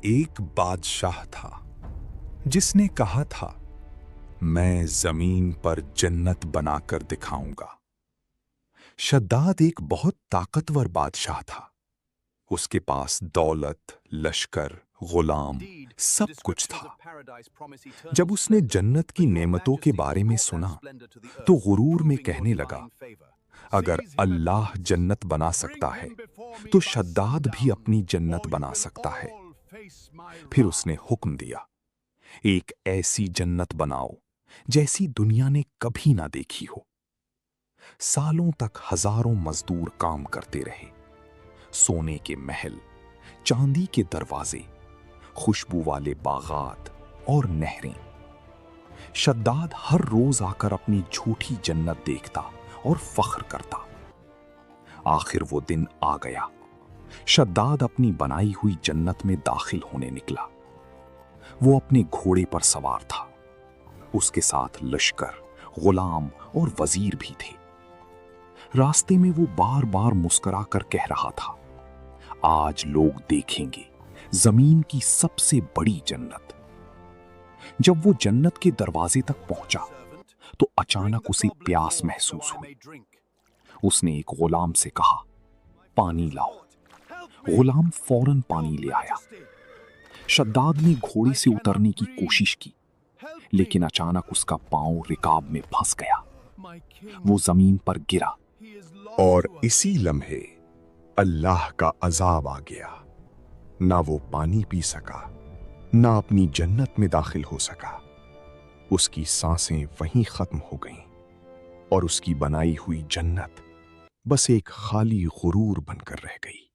ایک بادشاہ تھا جس نے کہا تھا میں زمین پر جنت بنا کر دکھاؤں گا۔ شداد ایک بہت طاقتور بادشاہ تھا۔ اس کے پاس دولت، لشکر، غلام، سب کچھ تھا۔ جب اس نے جنت کی نعمتوں کے بارے میں سنا تو غرور میں کہنے لگا اگر اللہ جنت بنا سکتا ہے تو شداد بھی اپنی جنت بنا سکتا ہے۔ پھر اس نے حکم دیا ایک ایسی جنت بناؤ جیسی دنیا نے کبھی نہ دیکھی ہو۔ سالوں تک ہزاروں مزدور کام کرتے رہے۔ سونے کے محل، چاندی کے دروازے، خوشبو والے باغات اور نہریں۔ شداد ہر روز آ کر اپنی جھوٹی جنت دیکھتا اور فخر کرتا۔ آخر وہ دن آ گیا۔ شداد اپنی بنائی ہوئی جنت میں داخل ہونے نکلا۔ وہ اپنے گھوڑے پر سوار تھا۔ اس کے ساتھ لشکر، غلام اور وزیر بھی تھے۔ راستے میں وہ بار بار مسکرا کر کہہ رہا تھا آج لوگ دیکھیں گے زمین کی سب سے بڑی جنت۔ جب وہ جنت کے دروازے تک پہنچا تو اچانک اسے پیاس محسوس ہوئی۔ اس نے ایک غلام سے کہا پانی لاؤ۔ غلام فوراً پانی لے آیا۔ شداد نے گھوڑے سے اترنے کی کوشش کی لیکن اچانک اس کا پاؤں رکاب میں پھنس گیا۔ وہ زمین پر گرا اور اسی لمحے اللہ کا عذاب آ گیا۔ نہ وہ پانی پی سکا، نہ اپنی جنت میں داخل ہو سکا۔ اس کی سانسیں وہیں ختم ہو گئیں اور اس کی بنائی ہوئی جنت بس ایک خالی غرور بن کر رہ گئی۔